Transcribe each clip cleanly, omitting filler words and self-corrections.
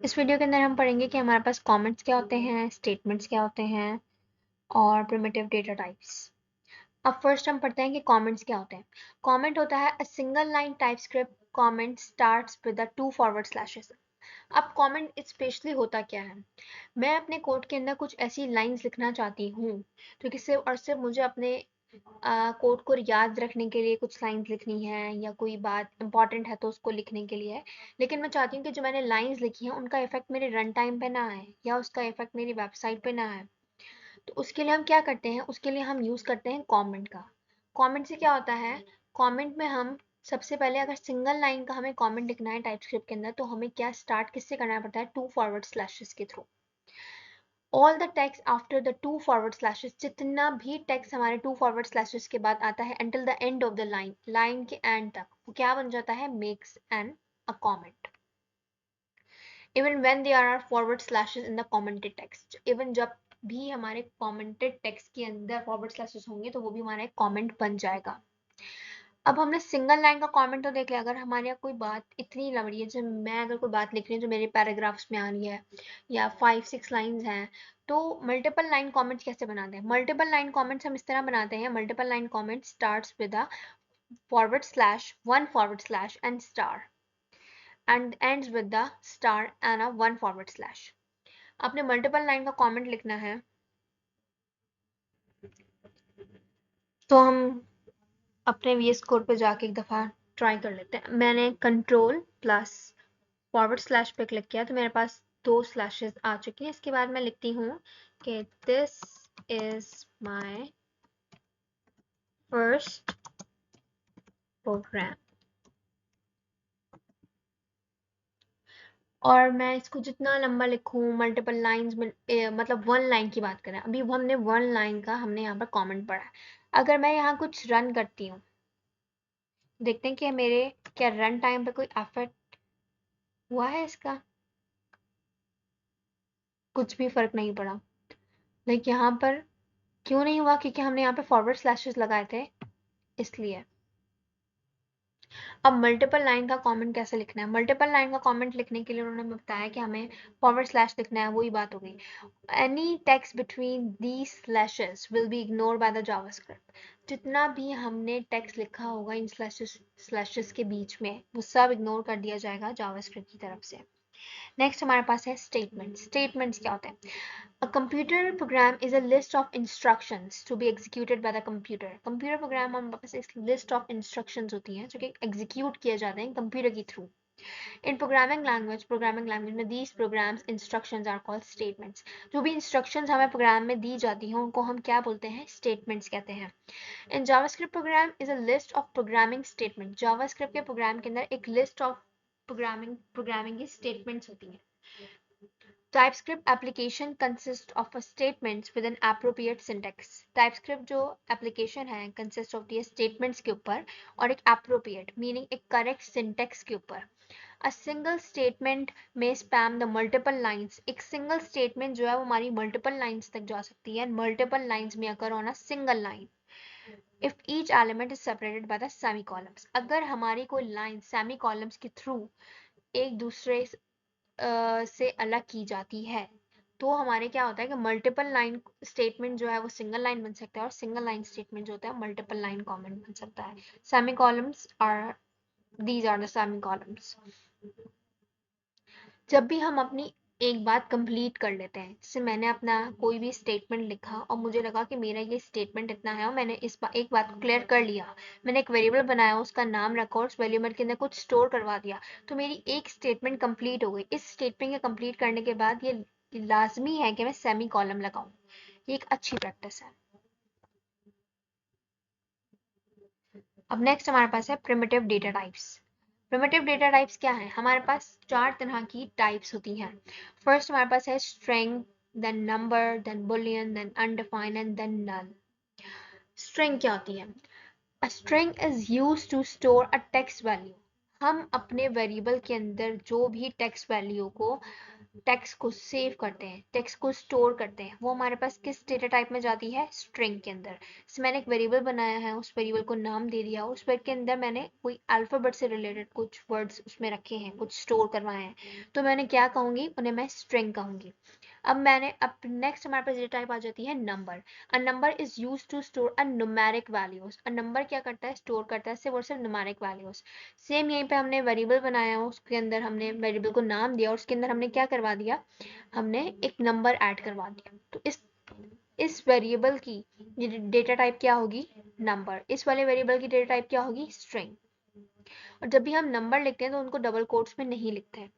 इस वीडियो के अंदर हम पढ़ेंगे कि हमारे पास कमेंट्स क्या होते हैं, स्टेटमेंट्स क्या होते हैं और प्रिमिटिव डेटा टाइप्स। अब फर्स्ट हम पढ़ते हैं कि कमेंट्स क्या होते हैं। कमेंट होता है a single line TypeScript comment starts with the 2 forward slashes. अब कमेंट स्पेशली होता क्या है, मैं अपने कोड के अंदर कुछ ऐसी लाइंस लिखना चाहती हूँ तो कि सिर्फ और सिर्फ मुझे अपने कोड को याद रखने के लिए कुछ लाइंस लिखनी है या कोई बात इंपॉर्टेंट है तो उसको लिखने के लिए है। लेकिन मैं चाहती हूँ कि जो मैंने लाइंस लिखी हैं उनका इफेक्ट मेरे रन टाइम पे ना आए या उसका इफेक्ट मेरी वेबसाइट पे ना आए। तो उसके लिए हम क्या करते हैं, उसके लिए हम यूज करते हैं कमेंट का। कमेंट से क्या होता है, कमेंट में हम सबसे पहले अगर सिंगल लाइन का हमें कमेंट लिखना है टाइपस्क्रिप्ट के अंदर तो हमें क्या स्टार्ट किससे करना पड़ता है, 2 फॉरवर्ड स्लैशेस के through. All the text after the 2 forward slashes, जितना भी टेक्स्ट हमारे 2 फॉरवर्ड स्लैशेस के बाद आता है until the end of the line, line के एंड तक वो क्या बन जाता है, makes an a comment. Even when there are forward slashes in the commented text, even जब भी हमारे कमेंटेड टेक्स्ट के अंदर फॉरवर्ड स्लैशेस होंगे तो वो भी हमारा एक कमेंट बन जाएगा। अब हमने सिंगल लाइन का कमेंट तो देख लिया। अगर हमारे यहाँ कोई बात इतनी लंबी है, जब मैं अगर कोई बात लिख रही हूँ जो मेरे पैराग्राफ्स में आ रही है या 5-6 लाइंस हैं, तो मल्टीपल लाइन कमेंट्स कैसे बनाते हैं। मल्टीपल लाइन कमेंट्स हम इस तरह बनाते हैं, multiple line comment starts with a forward slash, one forward slash and star and ends with the star and a one forward slash. आपने मल्टीपल लाइन का कमेंट लिखना है तो हम अपने VS कोड पे जाके एक दफ़ा ट्राई कर लेते हैं। मैंने कंट्रोल प्लस फॉरवर्ड स्लैश पे क्लिक किया तो मेरे पास 2 स्लैशेस आ चुकी हैं। इसके बाद मैं लिखती हूँ कि this is my first program, और मैं इसको जितना लंबा लिखूँ मल्टीपल लाइंस में मतलब 1 लाइन की बात करें, अभी हमने 1 लाइन का हमने यहाँ पर कमेंट पढ़ा है। अगर मैं यहाँ कुछ रन करती हूँ, देखते हैं कि मेरे क्या रन टाइम पे कोई इफेक्ट हुआ है इसका, कुछ भी फर्क नहीं पड़ा। लेकिन यहाँ पर क्यों नहीं हुआ, क्योंकि हमने यहाँ पे फॉरवर्ड स्लैशेस लगाए थे इसलिए। अब मल्टीपल लाइन का कमेंट कैसे लिखना है, मल्टीपल लाइन का कमेंट लिखने के लिए उन्होंने बताया कि हमें फॉरवर्ड स्लैश लिखना है, वही बात हो गई। Any text between these slashes will be ignored by the JavaScript. जितना भी हमने टेक्स्ट लिखा होगा इन स्लैशेस के बीच में वो सब इग्नोर कर दिया जाएगा जावास्क्रिप्ट की तरफ से। नेक्स्ट हमारे पास है स्टेटमेंट। स्टेटमेंट्स क्या होते हैं, A computer program is a list of instructions to be executed by the computer. Computer program हमारे पास एक list of instructions होती हैं जो कि execute किए जाते हैं कंप्यूटर के थ्रू। In programming language में these programs instructions are called statements. जो भी instructions हमें प्रोग्राम में दी जाती हैं उनको हम क्या बोलते हैं, statements कहते हैं। In JavaScript program is a list of programming statement. JavaScript के प्रोग्राम के अंदर एक list of programming की statements होती हैं। TypeScript application consists of a statements with an appropriate syntax. TypeScript जो application है consist of the statements के ऊपर और एक appropriate meaning एक correct syntax के ऊपर। A single statement may span the multiple lines. एक single statement जो है वो हमारी multiple lines तक जा सकती है, multiple lines में occur on a single line. If each element is separated by the semicolons. अगर हमारी कोई line semicolons के through एक दूसरे से अलग की जाती है तो हमारे क्या होता है कि मल्टीपल लाइन स्टेटमेंट जो है वो सिंगल लाइन बन सकता है और सिंगल लाइन स्टेटमेंट जो होता है मल्टीपल लाइन कमेंट बन सकता है। Semicolons are, these are the semicolons. जब भी हम अपनी एक बात कंप्लीट कर लेते हैं, जैसे मैंने अपना कोई भी स्टेटमेंट लिखा और मुझे लगा कि मेरा ये स्टेटमेंट इतना है और मैंने एक बात को क्लियर कर लिया, मैंने एक वेरिएबल बनाया, उसका नाम रखा और उस वेरिएबल के अंदर कुछ स्टोर करवा दिया, तो मेरी एक स्टेटमेंट कंप्लीट हो गई। इस स्टेटमेंट के कंप्लीट करने के बाद ये लाजमी है कि मैं सेमी कॉलम लगाऊं, ये एक अच्छी प्रैक्टिस है। अब नेक्स्ट हमारे पास है primitive data types. Primitive data types क्या है, हमारे पास 4 तरह की टाइप्स होती हैं। फर्स्ट हमारे पास है string, then number, then boolean, then undefined and then null. String क्या होती है, A string is used to store a text value. हम अपने वेरिएबल के अंदर जो भी टेक्स्ट वैल्यू को टेक्स्ट को सेव करते हैं, टेक्स्ट को स्टोर करते हैं, वो हमारे पास किस डेटा टाइप में जाती है? स्ट्रिंग के अंदर। जैसे मैंने एक वेरिएबल बनाया है, उस वेरिएबल को नाम दे दिया, उस वेरिएबल के अंदर मैंने कोई अल्फाबेट से रिलेटेड कुछ वर्ड्स उसमें रखे हैं, कुछ स्टोर करवाए हैं, तो मैंने क्या कहूंगी? उन्हें मैं स्ट्रिंग कहूंगी। अब नेक्स्ट हमारे पास डेटा टाइप आ जाती है number. A number is use to store a numeric values. A number क्या करता है? स्टोर करता है सिर्फ और सिर्फ न्यूमेरिक वैल्यूज। सेम यहीं पे हमने वेरिएबल बनाया, उसके अंदर हमने वेरिएबल को नाम दिया और उसके अंदर हमने क्या करवा दिया? हमने एक नंबर ऐड करवा दिया। तो इस वेरिएबल की डेटा टाइप क्या होगी? नंबर। इस वाले वेरिएबल की डेटा टाइप क्या होगी? स्ट्रिंग। और जब भी हम नंबर लिखते हैं तो उनको डबल कोट्स में नहीं लिखते हैं,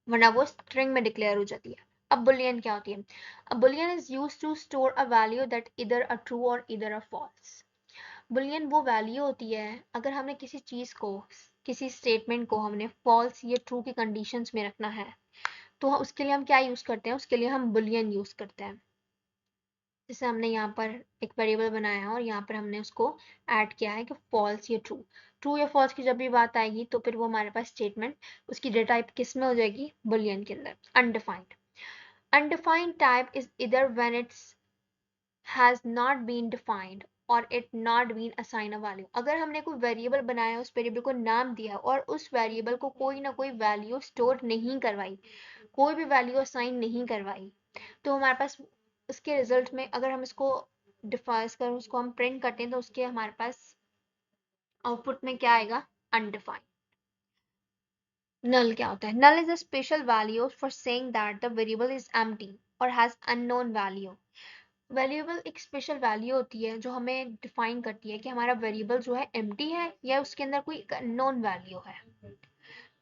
वरना वो स्ट्रिंग में डिक्लेयर हो जाती है। अब बुलियन क्या होती है? A Boolean is used to store a value that either a true or either a false. Boolean वो वैल्यू होती है अगर हमने किसी चीज को, किसी स्टेटमेंट को हमने फॉल्स या ट्रू की कंडीशंस में रखना है, तो उसके लिए हम क्या यूज करते हैं? उसके लिए हम बुलियन यूज करते हैं। जैसे हमने यहाँ पर एक वेरिएबल बनाया है और यहाँ पर हमने उसको ऐड किया है कि फॉल्स या ट्रू। ट्रू या फॉल्स की जब भी बात आएगी तो फिर वो हमारे पास स्टेटमेंट, उसकी डेटा टाइप किस में हो जाएगी? बुलियन के अंदर। Undefined. Undefined type is either when it has not been defined or it not been assigned a value। अगर हमने कोई वेरिएबल बनाया, उस वेरिएबल को नाम दिया और उस वेरिएबल को कोई ना कोई वैल्यू स्टोर नहीं करवाई, कोई भी वैल्यू असाइन नहीं करवाई, तो हमारे पास उसके रिजल्ट में अगर हम इसको डिफाइस कर उसको हम प्रिंट करते हैं तो उसके हमारे पास आउटपुट में क्या आएगा? अनडिफाइंड। नल क्या होता है? Null is a special value for saying that the variable is empty और हैज अननोन वैल्यू। वेरिएबल एक स्पेशल वैल्यू होती है जो हमें डिफाइन करती है कि हमारा वेरिएबल जो है एम्प्टी है या उसके अंदर कोई अननोन वैल्यू है।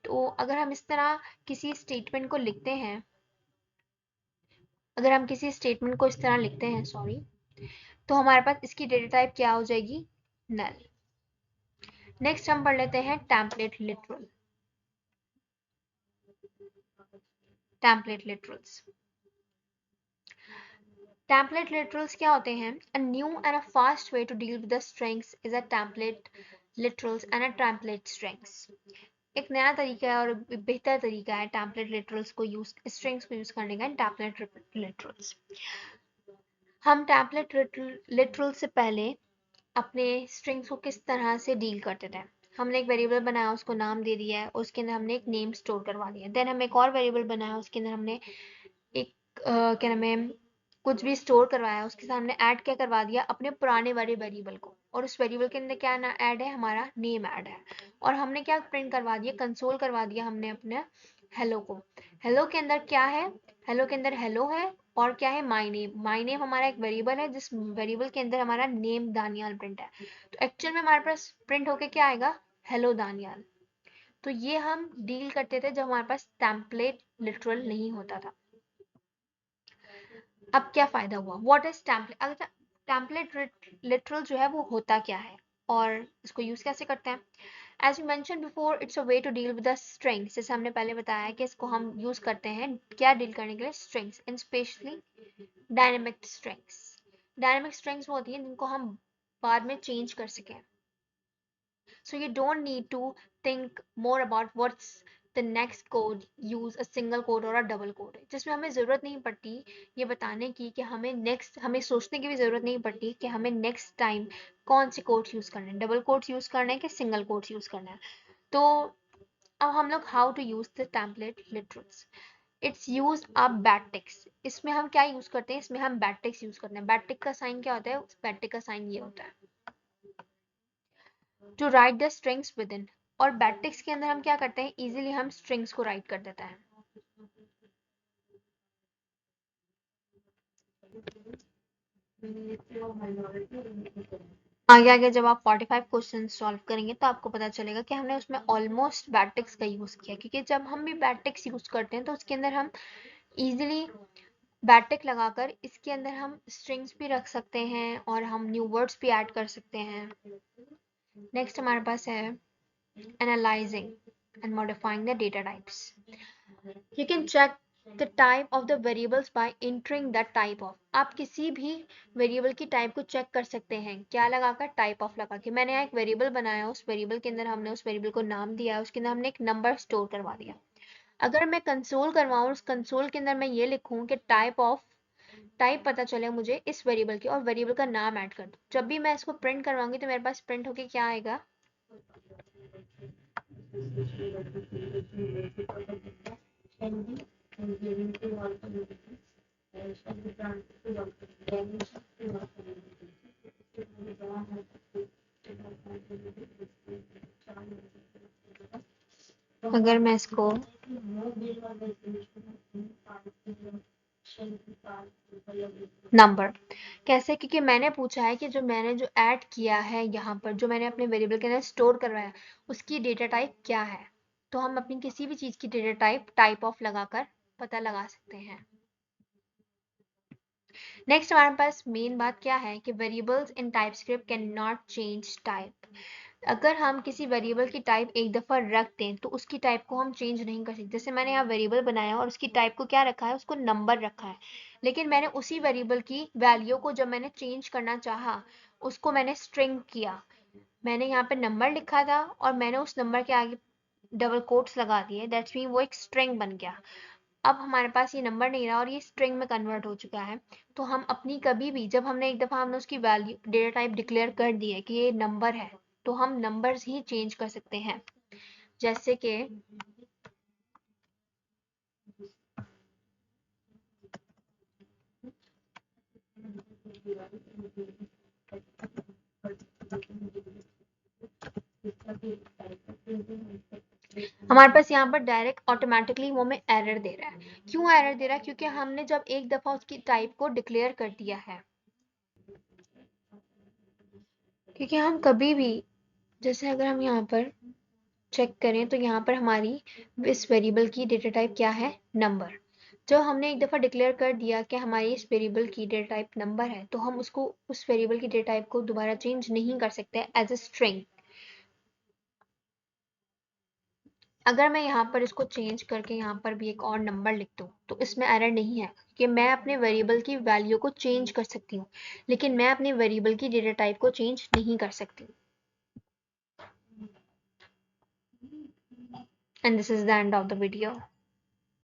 तो अगर हम इस तरह किसी स्टेटमेंट को लिखते हैं, अगर हम किसी स्टेटमेंट को इस तरह लिखते हैं, सॉरी, तो हमारे पास इसकी डेटा टाइप क्या हो जाएगी? नल। नेक्स्ट हम पढ़ लेते हैं template literal. Template literals. Template literals क्या होते हैं? A new and a fast way to deal with the strings is a template literals and a template strings. एक नया तरीका है और बेहतर तरीका है टेम्पलेट लिटरल्स को यूज, स्ट्रिंग्स को यूज करने का। टेम्पलेट लिटरल्स, हम टेम्पलेट लिटरल से पहले अपने स्ट्रिंग्स को किस तरह से डील करते थे? हमने एक वेरिएबल बनाया, उसको नाम दे दिया है, उसके अंदर हमने एक नेम स्टोर करवा दिया। देन हम एक और वेरिएबल बनाया, उसके अंदर हमने एक क्या नाम है, कुछ भी स्टोर करवाया, उसके सामने ऐड क्या करवा दिया? अपने पुराने वाले वेरिएबल को। और उस वेरिएबल के अंदर क्या ना ऐड है? हमारा नेम ऐड है। और हमने क्या प्रिंट करवा दिया? कंसोल करवा दिया हमने अपने हेलो को। हेलो के अंदर क्या है? हेलो के अंदर हेलो है और क्या है? My name. माई नेम हमारा एक वेरिएबल है जिस वेरिएबल के अंदर हमारा नेम दानियाल प्रिंट है। तो एक्चुअल में हमारे पास प्रिंट होके क्या आएगा? हेलो दानियाल। तो ये हम डील करते थे जब हमारे पास टेम्पलेट लिटरल नहीं होता था। अब क्या फायदा हुआ? What is template? अगर टेम्पलेट लिटरल जो है वो होता क्या है और इसको यूज कैसे करते हैं? As you mention before, it's a way to deal with the strings. जैसे हमने पहले बताया कि इसको हम यूज करते हैं क्या डील करने के लिए? Strings, and specially dynamic strings. Dynamic strings वो होती हैं जिनको हम बाद में चेंज कर सकें। So you don't need to think more about what's the next code, use a single code or a double code, जिसमें हमें ज़रूरत नहीं पड़ती ये बताने की कि हमें सोचने की भी ज़रूरत नहीं पड़ती कि हमें नेक्स्ट टाइम कौन से कोड्स यूज़ करने हैं, डबल कोड्स यूज़ करने हैं कि सिंगल कोड्स यूज़ करना है। तो अब हम लोग how to use the template literals. It's use a backticks. इसमें हम क्या यूज़ करते हैं? इसमें हम बैटिक्स यूज़ करते हैं। बैटिक का साइन क्या होता है? बैटिक का साइन ये होता है to write the strings within. और बैटिक्स के अंदर हम क्या करते हैं? इजीली हम स्ट्रिंग्स को राइट कर देते हैं। आगे आगे जब आप 45 क्वेश्चन सॉल्व करेंगे तो आपको पता चलेगा कि हमने उसमें ऑलमोस्ट बैटिक्स का यूज किया, क्योंकि जब हम भी बैटिक्स यूज करते हैं तो उसके अंदर हम इजीली बैटिक लगाकर इसके अंदर हम स्ट्रिंग्स भी रख सकते हैं और हम न्यू वर्ड्स भी ऐड कर सकते हैं। नेक्स्ट हमारे पास है analyzing and modifying the data types. You can check the type of the variables by entering the type of। आप किसी भी वेरिएबल की टाइप को चेक कर सकते हैं क्या लगाकर? टाइप ऑफ लगा के। मैंने एक वेरिएबल बनाया, उस वेरिएबल के अंदर हमने उस वेरिएबल को नाम दिया, उसके अंदर हमने एक नंबर स्टोर करवा दिया। अगर मैं कंसोल करवाऊँ, उस कंसोल के अंदर मैं ये लिखूँ कि टाइप पता चले मुझे इस वेरिएबल की और वेरिएबल का नाम ऐड कर दूँ, जब भी मैं इसको प्रिंट करवाऊंगी तो मेरे पास प्रिंट होके क्या आएगा, अगर मैं इसको नंबर कैसे, क्योंकि मैंने पूछा है कि मैंने जो ऐड किया है यहाँ पर, जो मैंने अपने वेरिएबल के अंदर स्टोर करवाया, उसकी डेटा टाइप क्या है। तो हम अपनी किसी भी चीज की डेटा टाइप ऑफ लगाकर पता लगा सकते हैं। नेक्स्ट हमारे पास मेन बात क्या है कि variables in TypeScript can not change type. अगर हम किसी वेरिएबल की टाइप एक दफा रख दें तो उसकी टाइप को हम चेंज नहीं कर सकते। जैसे मैंने यहाँ वेरिएबल बनाया और उसकी टाइप को क्या रखा है, उसको नंबर रखा है, लेकिन मैंने उसी वेरिएबल की वैल्यू को जब मैंने चेंज करना चाहा, उसको मैंने स्ट्रिंग किया, मैंने यहाँ पे नंबर लिखा था और मैंने उस नंबर के आगे डबल कोट्स लगा दिए, दैट्स मीन वो एक स्ट्रिंग बन गया। अब हमारे पास ये नंबर नहीं रहा और ये स्ट्रिंग में कन्वर्ट हो चुका है। तो हम अपनी कभी भी, जब हमने एक दफा हमने उसकी वैल्यू डेटा टाइप डिक्लेयर कर दी है कि ये नंबर है, तो हम नंबर्स ही चेंज कर सकते हैं। जैसे कि हमारे पास यहाँ पर डायरेक्ट ऑटोमेटिकली वो हमें एरर दे रहा है। क्यों एरर दे रहा है? क्योंकि हमने जब एक दफा उसकी टाइप को डिक्लेयर कर दिया है। क्योंकि हम कभी भी, जैसे अगर हम यहाँ पर चेक करें तो यहाँ पर हमारी इस वेरिएबल की डेटा टाइप क्या है, नंबर। जब हमने एक दफा डिक्लेयर कर दिया कि हमारी इस वेरिएबल की डेटा टाइप नंबर है, तो हम उसको, उस वेरिएबल की डेटा टाइप को दोबारा चेंज नहीं कर सकते एज ए स्ट्रिंग। अगर मैं यहाँ पर इसको चेंज करके यहाँ पर भी एक और नंबर लिख दूँ तो इसमें एरर नहीं है, कि मैं अपने वेरिएबल की वैल्यू को चेंज कर सकती हूँ, लेकिन मैं अपने वेरिएबल की डेटा टाइप को चेंज नहीं कर सकती। And this is the end of the video.